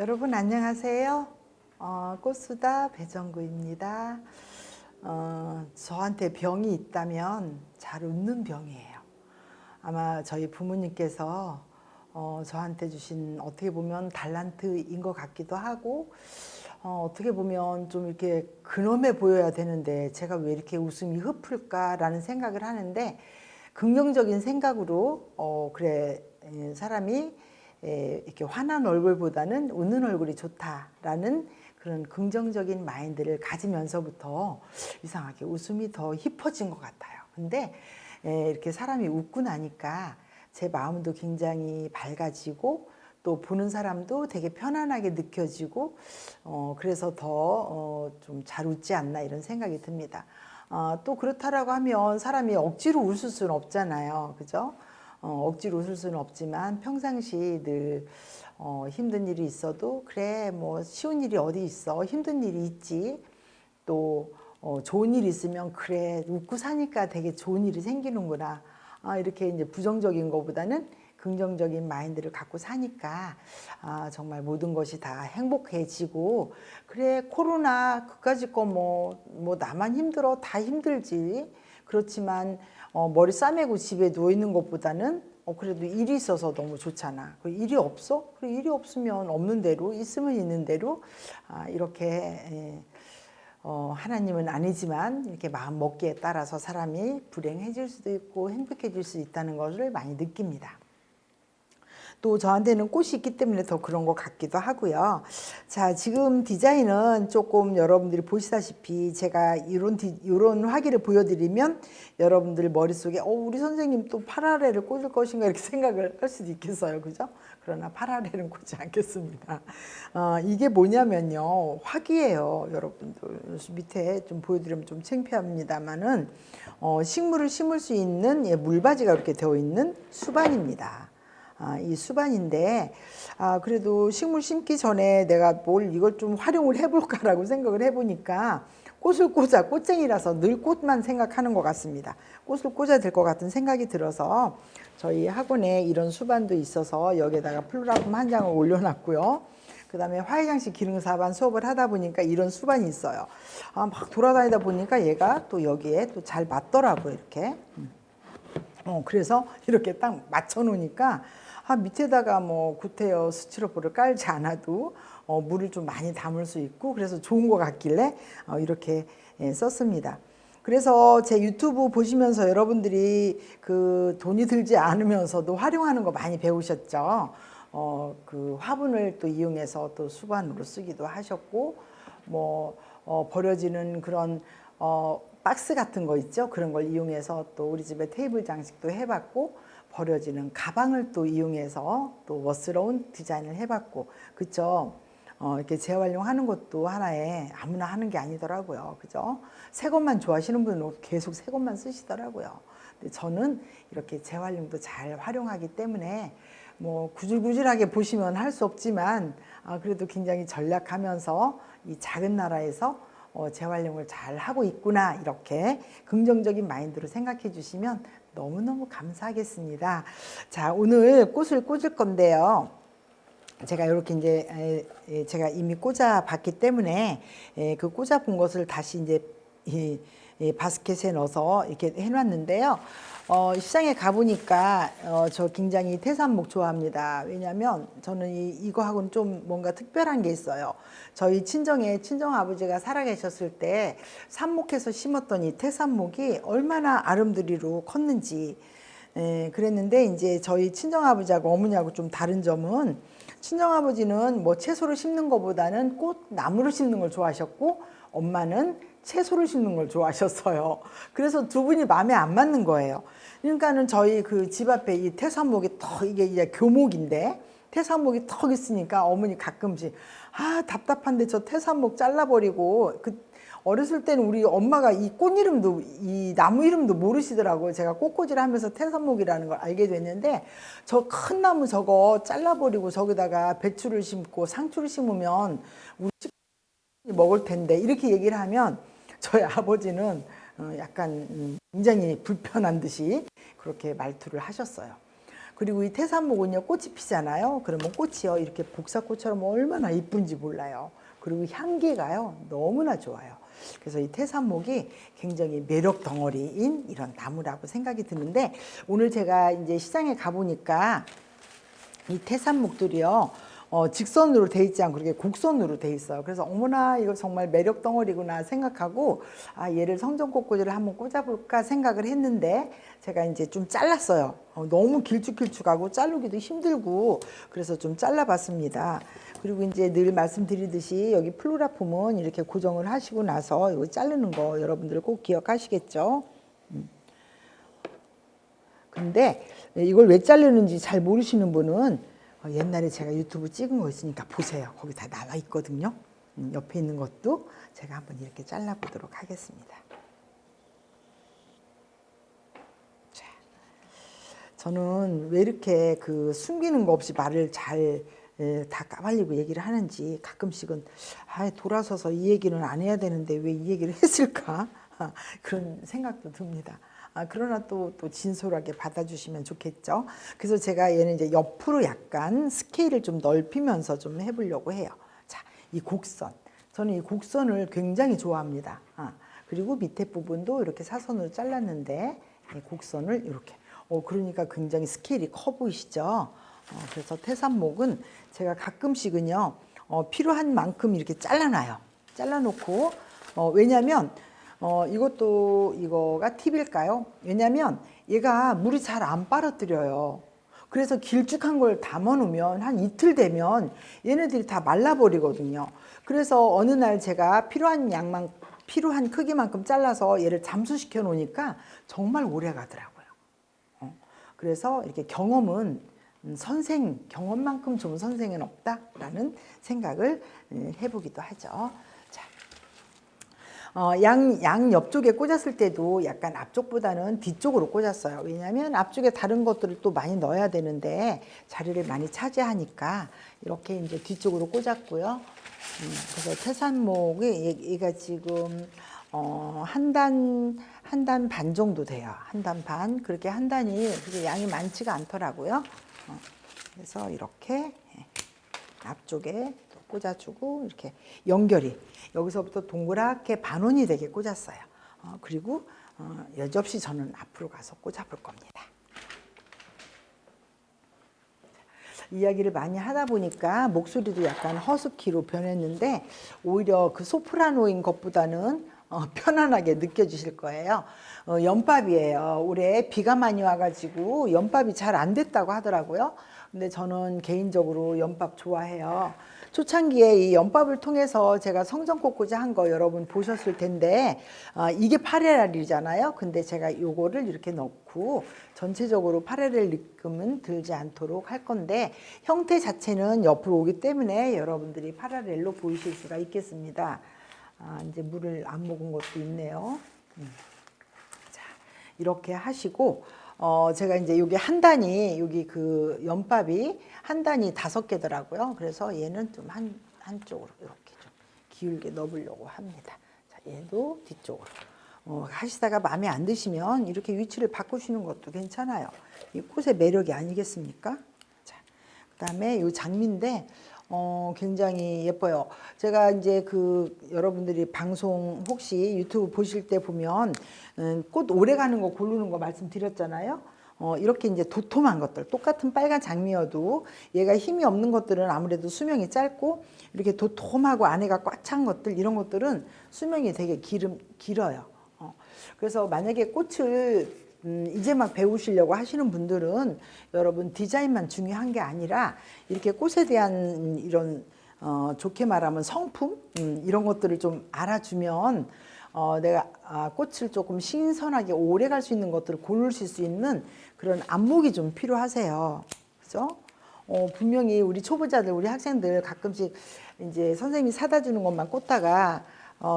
여러분 안녕하세요. 꽃수다 배정구입니다. 저한테 병이 있다면 잘 웃는 병이에요. 아마 저희 부모님께서 저한테 주신 어떻게 보면 달란트인 것 같기도 하고 어떻게 보면 좀 이렇게 근엄해 보여야 되는데 제가 왜 이렇게 웃음이 흡을까라는 생각을 하는데 긍정적인 생각으로 그래 사람이 이렇게 화난 얼굴보다는 웃는 얼굴이 좋다라는 그런 긍정적인 마인드를 가지면서부터 이상하게 웃음이 더 힙해진 것 같아요. 근데 이렇게 사람이 웃고 나니까 제 마음도 굉장히 밝아지고 또 보는 사람도 되게 편안하게 느껴지고 그래서 더 좀 잘 웃지 않나 이런 생각이 듭니다. 또 그렇다라고 하면 사람이 억지로 웃을 수는 없잖아요. 그죠? 억지로 웃을 수는 없지만 평상시 늘 힘든 일이 있어도 그래 뭐 쉬운 일이 어디 있어 힘든 일이 있지 또 좋은 일이 있으면 그래 웃고 사니까 되게 좋은 일이 생기는구나 이렇게 이제 부정적인 것보다는 긍정적인 마인드를 갖고 사니까 정말 모든 것이 다 행복해지고 그래 코로나 그까짓 거 뭐 나만 힘들어 다 힘들지 그렇지만 머리 싸매고 집에 누워 있는 것보다는 그래도 일이 있어서 너무 좋잖아. 일이 없어? 그래 일이 없으면 없는 대로 있으면 있는 대로 이렇게 하나님은 아니지만 이렇게 마음 먹기에 따라서 사람이 불행해질 수도 있고 행복해질 수 있다는 것을 많이 느낍니다. 또 저한테는 꽃이 있기 때문에 더 그런 것 같기도 하고요. 자, 지금 디자인은 조금 여러분들이 보시다시피 제가 이런 화기를 보여드리면 여러분들 머릿속에 우리 선생님 또 파라레를 꽂을 것인가 이렇게 생각을 할 수도 있겠어요. 그죠? 그러나 파라레는 꽂지 않겠습니다. 이게 뭐냐면요. 화기예요. 여러분들. 밑에 좀 보여드리면 좀 창피합니다만은 식물을 심을 수 있는 물바지가 이렇게 되어 있는 수반입니다. 이 수반인데 그래도 식물 심기 전에 내가 이걸 좀 활용을 해볼까라고 생각을 해보니까 꽃을 꽂아 꽃쟁이라서 늘 꽃만 생각하는 것 같습니다. 꽃을 꽂아야 될 것 같은 생각이 들어서 저희 학원에 이런 수반도 있어서 여기에다가 플로라폼 한 장을 올려놨고요. 그 다음에 화훼장식 기능사반 수업을 하다 보니까 이런 수반이 있어요. 막 돌아다니다 보니까 얘가 또 여기에 또 잘 맞더라고요. 이렇게. 그래서 이렇게 딱 맞춰 놓으니까 밑에다가 뭐 구테어 스티로폼을 깔지 않아도 물을 좀 많이 담을 수 있고 그래서 좋은 것 같길래 이렇게 썼습니다. 그래서 제 유튜브 보시면서 여러분들이 그 돈이 들지 않으면서도 활용하는 거 많이 배우셨죠. 그 화분을 또 이용해서 또 수반으로 쓰기도 하셨고 뭐 버려지는 그런 박스 같은 거 있죠. 그런 걸 이용해서 또 우리 집에 테이블 장식도 해봤고 버려지는 가방을 또 이용해서 또 멋스러운 디자인을 해봤고 그쵸. 이렇게 재활용하는 것도 하나의 아무나 하는 게 아니더라고요. 그죠? 새 것만 좋아하시는 분은 계속 새 것만 쓰시더라고요. 근데 저는 이렇게 재활용도 잘 활용하기 때문에 뭐 구질구질하게 보시면 할 수 없지만 그래도 굉장히 전략하면서 이 작은 나라에서 재활용을 잘 하고 있구나 이렇게 긍정적인 마인드로 생각해 주시면 너무너무 감사하겠습니다. 자, 오늘 꽃을 꽂을 건데요. 제가 이렇게 이제 제가 이미 꽂아 봤기 때문에 그 꽂아 본 것을 다시 이제 이 바스켓에 넣어서 이렇게 해놨는데요. 시장에 가보니까 저 굉장히 태산목 좋아합니다. 왜냐하면 저는 이거하고는 좀 뭔가 특별한 게 있어요. 저희 친정 아버지가 살아계셨을 때 삽목해서 심었던 이 태산목이 얼마나 아름드리로 컸는지 그랬는데 이제 저희 친정 아버지하고 어머니하고 좀 다른 점은 친정 아버지는 뭐 채소를 심는 것보다는 나무를 심는 걸 좋아하셨고 엄마는 채소를 심는 걸 좋아하셨어요. 그래서 두 분이 마음에 안 맞는 거예요. 그러니까는 저희 그 집 앞에 이 태산목이 이게 이제 교목인데 태산목이 턱 있으니까 어머니 가끔씩 답답한데 저 태산목 잘라버리고 어렸을 때는 우리 엄마가 이 꽃 이름도 이 나무 이름도 모르시더라고요. 제가 꽃꽂이를 하면서 태산목이라는 걸 알게 됐는데 저 큰 나무 저거 잘라버리고 저기다가 배추를 심고 상추를 심으면 우리 식구들이 먹을 텐데 이렇게 얘기를 하면 저희 아버지는 약간 굉장히 불편한 듯이 그렇게 말투를 하셨어요. 그리고 이 태산목은요, 꽃이 피잖아요. 그러면 꽃이요, 이렇게 복사꽃처럼 얼마나 이쁜지 몰라요. 그리고 향기가요, 너무나 좋아요. 그래서 이 태산목이 굉장히 매력 덩어리인 이런 나무라고 생각이 드는데, 오늘 제가 이제 시장에 가보니까 이 태산목들이요, 직선으로 돼 있지 않고 이렇게 곡선으로 돼 있어요. 그래서 어머나 이거 정말 매력 덩어리구나 생각하고, 아, 얘를 성전꽃꽂이를 한번 꽂아볼까 생각을 했는데, 제가 이제 좀 잘랐어요. 너무 길쭉길쭉하고 자르기도 힘들고, 그래서 좀 잘라봤습니다. 그리고 이제 늘 말씀드리듯이 여기 플로라폼은 이렇게 고정을 하시고 나서 이거 자르는 거 여러분들 꼭 기억하시겠죠? 근데 이걸 왜 자르는지 잘 모르시는 분은 옛날에 제가 유튜브 찍은 거 있으니까 보세요. 거기 다 나와 있거든요. 옆에 있는 것도 제가 한번 이렇게 잘라보도록 하겠습니다. 자, 저는 왜 이렇게 그 숨기는 거 없이 말을 잘 다 까발리고 얘기를 하는지 가끔씩은 돌아서서 이 얘기는 안 해야 되는데 왜 이 얘기를 했을까? 그런 생각도 듭니다. 그러나 또 진솔하게 받아주시면 좋겠죠. 그래서 제가 얘는 이제 옆으로 약간 스케일을 좀 넓히면서 좀 해보려고 해요. 자, 이 곡선. 저는 이 곡선을 굉장히 좋아합니다. 그리고 밑에 부분도 이렇게 사선으로 잘랐는데 이 곡선을 이렇게. 그러니까 굉장히 스케일이 커 보이시죠? 그래서 태산목은 제가 가끔씩은요, 필요한 만큼 이렇게 잘라놔요. 잘라놓고, 왜냐면, 이거가 팁일까요? 왜냐면 얘가 물이 잘 안 빨아들여요. 그래서 길쭉한 걸 담아 놓으면 한 이틀 되면 얘네들이 다 말라버리거든요. 그래서 어느 날 제가 필요한 크기만큼 잘라서 얘를 잠수시켜 놓으니까 정말 오래 가더라고요. 그래서 이렇게 경험은 경험만큼 좋은 선생은 없다라는 생각을 해보기도 하죠. 양 옆쪽에 꽂았을 때도 약간 앞쪽보다는 뒤쪽으로 꽂았어요. 왜냐하면 앞쪽에 다른 것들을 또 많이 넣어야 되는데 자리를 많이 차지하니까 이렇게 이제 뒤쪽으로 꽂았고요. 그래서 태산목이 얘가 지금 한 단 반 정도 돼요. 한 단 반. 그렇게 한 단이 그렇게 양이 많지가 않더라고요. 그래서 이렇게 앞쪽에 꽂아주고 이렇게 연결이 여기서부터 동그랗게 반원이 되게 꽂았어요. 그리고 여접시 저는 앞으로 가서 꽂아볼 겁니다. 이야기를 많이 하다 보니까 목소리도 약간 허스키로 변했는데 오히려 그 소프라노인 것보다는 편안하게 느껴지실 거예요. 연밥이에요. 올해 비가 많이 와가지고 연밥이 잘 안 됐다고 하더라고요. 근데 저는 개인적으로 연밥 좋아해요. 초창기에 이 연밥을 통해서 제가 성전꽃꽂이 한 거 여러분 보셨을 텐데 이게 파레랄이잖아요. 근데 제가 요거를 이렇게 넣고 전체적으로 파레랄 느낌은 들지 않도록 할 건데 형태 자체는 옆으로 오기 때문에 여러분들이 파레랄로 보이실 수가 있겠습니다. 이제 물을 안 먹은 것도 있네요. 자, 이렇게 하시고 제가 이제 여기 한 단이 여기 그 연밥이 한 단이 5개더라고요. 그래서 얘는 좀 한쪽으로 이렇게 좀 기울게 넣으려고 합니다. 자, 얘도 뒤쪽으로. 하시다가 마음에 안 드시면 이렇게 위치를 바꾸시는 것도 괜찮아요. 이 꽃의 매력이 아니겠습니까? 자, 그다음에 이 장미인데 굉장히 예뻐요. 제가 이제 여러분들이 방송 혹시 유튜브 보실 때 보면 꽃 오래 가는 거 고르는 거 말씀드렸잖아요. 이렇게 이제 도톰한 것들, 똑같은 빨간 장미여도 얘가 힘이 없는 것들은 아무래도 수명이 짧고 이렇게 도톰하고 안에가 꽉 찬 것들, 이런 것들은 수명이 되게 길어요. 그래서 만약에 꽃을 이제 막 배우시려고 하시는 분들은 여러분 디자인만 중요한 게 아니라 이렇게 꽃에 대한 이런 좋게 말하면 성품 이런 것들을 좀 알아주면 내가 꽃을 조금 신선하게 오래 갈 수 있는 것들을 고르실 수 있는 그런 안목이 좀 필요하세요. 그죠? 분명히 우리 초보자들, 우리 학생들 가끔씩 이제 선생님이 사다 주는 것만 꽂다가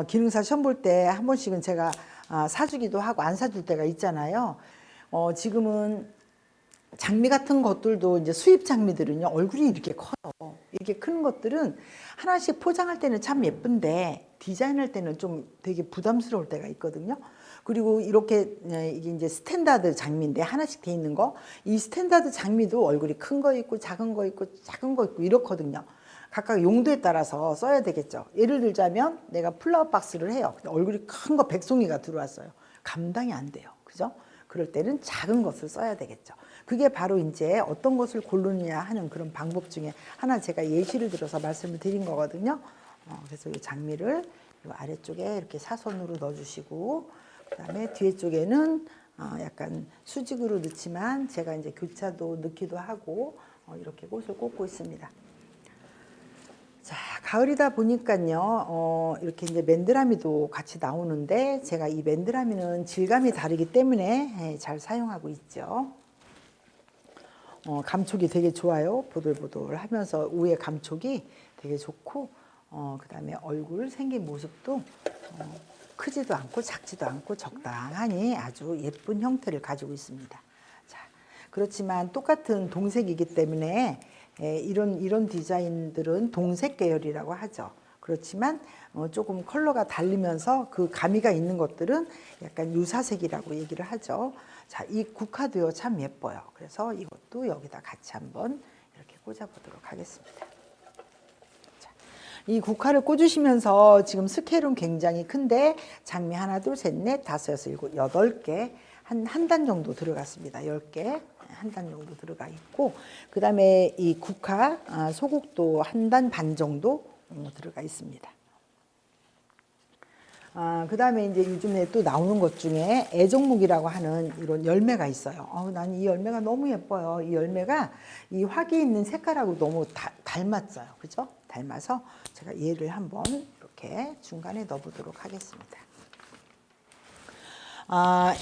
기능사 시험 볼 때 한 번씩은 제가 사주기도 하고 안 사줄 때가 있잖아요. 지금은 장미 같은 것들도 이제 수입 장미들은요, 얼굴이 이렇게 커요. 이렇게 큰 것들은 하나씩 포장할 때는 참 예쁜데 디자인할 때는 좀 되게 부담스러울 때가 있거든요. 그리고 이렇게 이게 이제 스탠다드 장미인데 하나씩 돼 있는 거, 이 스탠다드 장미도 얼굴이 큰 거 있고 작은 거 있고 작은 거 있고 이렇거든요. 각각 용도에 따라서 써야 되겠죠. 예를 들자면 내가 플라워 박스를 해요. 근데 얼굴이 큰 거 백송이가 들어왔어요. 감당이 안 돼요. 그죠? 그럴 때는 작은 것을 써야 되겠죠. 그게 바로 이제 어떤 것을 고르느냐 하는 그런 방법 중에 하나 제가 예시를 들어서 말씀을 드린 거거든요. 그래서 이 장미를 이 아래쪽에 이렇게 사선으로 넣어주시고, 그 다음에 뒤에 쪽에는 약간 수직으로 넣지만 제가 이제 교차도 넣기도 하고 이렇게 꽃을 꽂고 있습니다. 자, 가을이다 보니까요, 이렇게 이제 맨드라미도 같이 나오는데 제가 이 맨드라미는 질감이 다르기 때문에 잘 사용하고 있죠. 감촉이 되게 좋아요. 보들보들 하면서 위에 감촉이 되게 좋고, 그 다음에 얼굴 생긴 모습도 크지도 않고 작지도 않고 적당하니 아주 예쁜 형태를 가지고 있습니다. 자, 그렇지만 똑같은 동색이기 때문에 이런 디자인들은 동색 계열이라고 하죠. 그렇지만 조금 컬러가 다르면서 그 가미가 있는 것들은 약간 유사색이라고 얘기를 하죠. 자, 이 국화도요 참 예뻐요. 그래서 이것도 여기다 같이 한번 이렇게 꽂아보도록 하겠습니다. 자, 이 국화를 꽂으시면서 지금 스케일은 굉장히 큰데 장미 하나, 둘, 셋, 넷, 다섯, 여섯, 일곱, 여덟 개, 한 단 정도 들어갔습니다. 10개. 한 단 정도 들어가 있고, 그 다음에 이 국화 소국도 한 단 반 정도 들어가 있습니다. 그 다음에 이제 요즘에 또 나오는 것 중에 애정목이라고 하는 이런 열매가 있어요. 난 이 열매가 너무 예뻐요. 이 열매가 이 화기 있는 색깔하고 너무 닮았어요. 그죠? 닮아서 제가 얘를 한번 이렇게 중간에 넣어보도록 하겠습니다.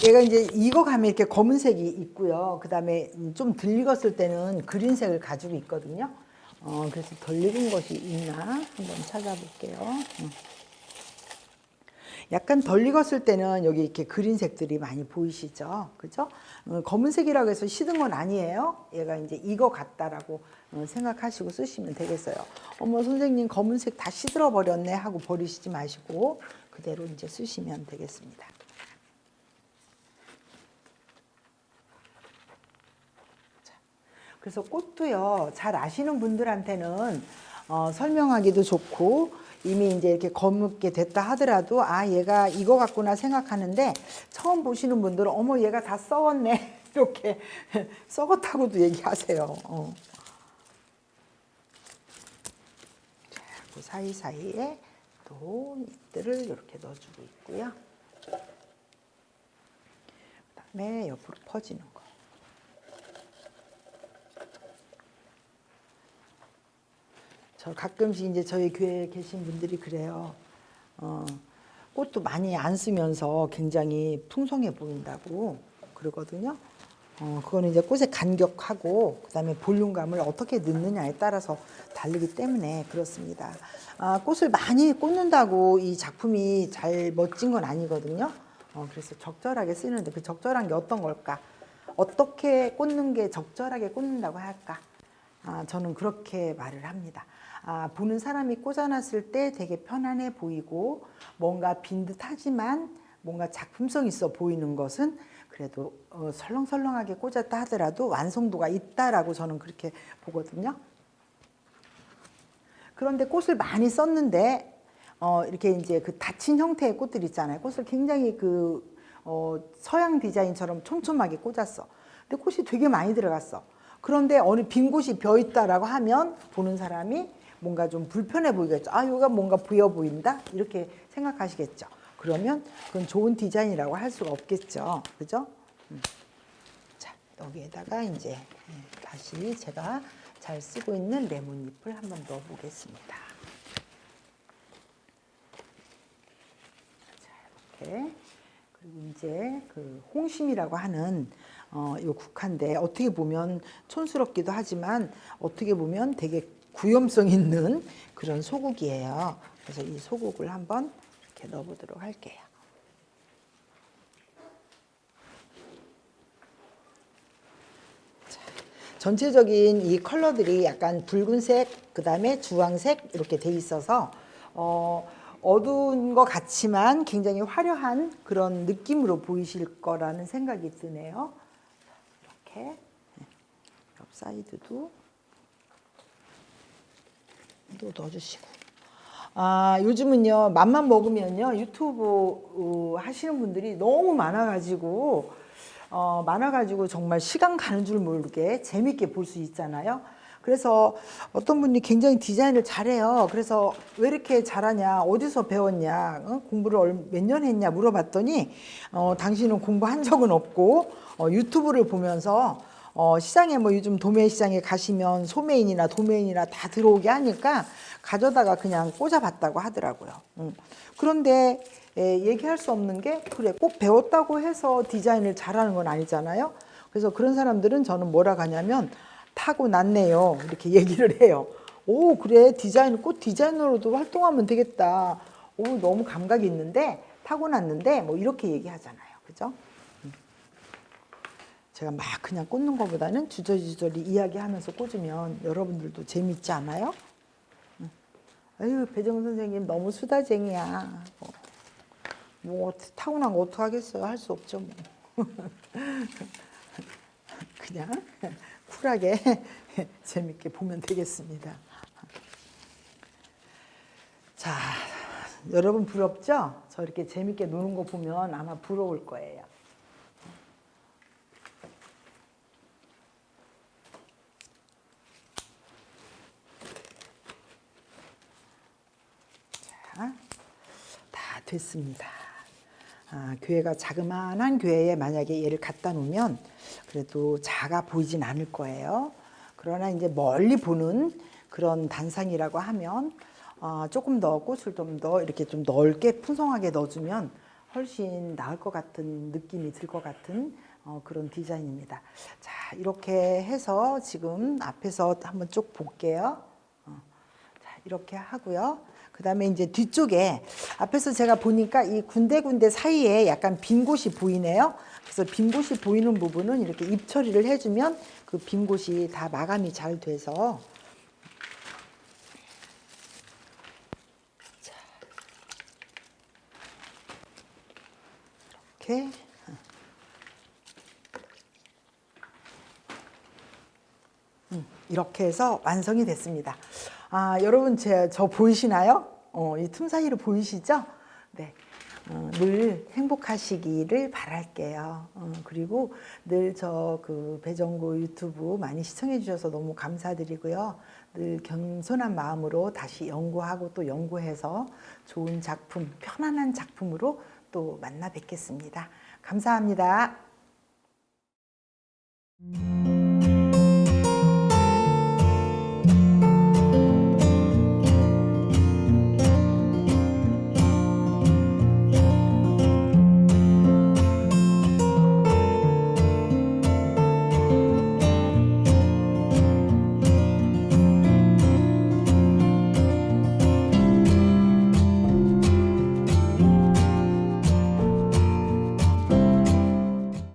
얘가 이제 익어가면 이렇게 검은색이 있고요. 그 다음에 좀 덜 익었을 때는 그린색을 가지고 있거든요. 그래서 덜 익은 것이 있나 한번 찾아볼게요. 약간 덜 익었을 때는 여기 이렇게 그린색들이 많이 보이시죠? 그죠? 검은색이라고 해서 시든 건 아니에요. 얘가 이제 익어갔다라고 생각하시고 쓰시면 되겠어요. 어머, 선생님 검은색 다 시들어 버렸네 하고 버리시지 마시고 그대로 이제 쓰시면 되겠습니다. 그래서 꽃도요, 잘 아시는 분들한테는 설명하기도 좋고, 이미 이제 이렇게 검게 됐다 하더라도, 얘가 이거 같구나 생각하는데, 처음 보시는 분들은, 어머, 얘가 다 썩었네. 이렇게 썩었다고도 얘기하세요. 자, 그 사이사이에 또 잎들을 이렇게 넣어주고 있고요. 그 다음에 옆으로 퍼지는 거. 저 가끔씩 이제 저희 교회에 계신 분들이 그래요. 꽃도 많이 안 쓰면서 굉장히 풍성해 보인다고 그러거든요. 그거는 이제 꽃의 간격하고 그다음에 볼륨감을 어떻게 넣느냐에 따라서 다르기 때문에 그렇습니다. 꽃을 많이 꽂는다고 이 작품이 잘 멋진 건 아니거든요. 그래서 적절하게 쓰는데 그 적절한 게 어떤 걸까? 어떻게 꽂는 게 적절하게 꽂는다고 할까? 저는 그렇게 말을 합니다. 보는 사람이 꽂아놨을 때 되게 편안해 보이고 뭔가 빈 듯하지만 뭔가 작품성 있어 보이는 것은 그래도 설렁설렁하게 꽂았다 하더라도 완성도가 있다라고 저는 그렇게 보거든요. 그런데 꽃을 많이 썼는데 이렇게 이제 그 닫힌 형태의 꽃들 있잖아요. 꽃을 굉장히 서양 디자인처럼 촘촘하게 꽂았어. 근데 꽃이 되게 많이 들어갔어. 그런데 어느 빈 곳이 비어 있다라고 하면 보는 사람이 뭔가 좀 불편해 보이겠죠. 여기가 뭔가 비어 보인다? 이렇게 생각하시겠죠. 그러면 그건 좋은 디자인이라고 할 수가 없겠죠. 그죠? 자, 여기에다가 이제 다시 제가 잘 쓰고 있는 레몬잎을 한번 넣어 보겠습니다. 자, 이렇게. 그리고 이제 그 홍심이라고 하는 요 국화인데 어떻게 보면 촌스럽기도 하지만 어떻게 보면 되게 구염성 있는 그런 소국이에요. 그래서 이 소국을 한번 이렇게 넣어보도록 할게요. 자, 전체적인 이 컬러들이 약간 붉은색, 그 다음에 주황색 이렇게 돼 있어서 어두운 것 같지만 굉장히 화려한 그런 느낌으로 보이실 거라는 생각이 드네요. 이렇게 옆 사이드도 또 넣어주시고. 요즘은요, 맘만 먹으면요, 유튜브 하시는 분들이 너무 많아가지고 정말 시간 가는 줄 모르게 재밌게 볼 수 있잖아요. 그래서 어떤 분이 굉장히 디자인을 잘해요. 그래서 왜 이렇게 잘하냐, 어디서 배웠냐, 공부를 몇 년 했냐 물어봤더니, 당신은 공부한 적은 없고, 유튜브를 보면서 시장에 뭐 요즘 도매 시장에 가시면 소메인이나 도메인이나 다 들어오게 하니까 가져다가 그냥 꽂아봤다고 하더라고요. 그런데 얘기할 수 없는 게 그래 꼭 배웠다고 해서 디자인을 잘하는 건 아니잖아요. 그래서 그런 사람들은 저는 뭐라 하냐면 타고났네요 이렇게 얘기를 해요. 오 그래 디자인 꽃 디자이너로도 활동하면 되겠다. 오 너무 감각이 있는데 타고났는데 뭐 이렇게 얘기하잖아요. 그죠? 제가 막 그냥 꽂는 것보다는 주저리주저리 이야기하면서 꽂으면 여러분들도 재밌지 않아요? 아유 배정 선생님 너무 수다쟁이야. 뭐 타고난 거 어떡하겠어요. 할 수 없죠 뭐. 그냥 쿨하게 재밌게 보면 되겠습니다. 자, 여러분 부럽죠? 저 이렇게 재밌게 노는 거 보면 아마 부러울 거예요. 자, 다 됐습니다. 교회가 자그마한 교회에 만약에 얘를 갖다 놓으면 그래도 작아 보이진 않을 거예요. 그러나 이제 멀리 보는 그런 단상이라고 하면 조금 더 꽃을 좀 더 이렇게 좀 넓게 풍성하게 넣어주면 훨씬 나을 것 같은 느낌이 들 것 같은 그런 디자인입니다. 자, 이렇게 해서 지금 앞에서 한번 쭉 볼게요. 자, 이렇게 하고요. 그 다음에 이제 뒤쪽에 앞에서 제가 보니까 이 군데군데 사이에 약간 빈 곳이 보이네요. 그래서 빈 곳이 보이는 부분은 이렇게 잎 처리를 해주면 그 빈 곳이 다 마감이 잘 돼서 자, 이렇게 이렇게 해서 완성이 됐습니다. 여러분 저 보이시나요? 이 틈 사이로 보이시죠? 네. 늘 행복하시기를 바랄게요. 그리고 늘 저 그 배정구 유튜브 많이 시청해 주셔서 너무 감사드리고요. 늘 겸손한 마음으로 다시 연구하고 또 연구해서 좋은 작품, 편안한 작품으로 또 만나 뵙겠습니다. 감사합니다.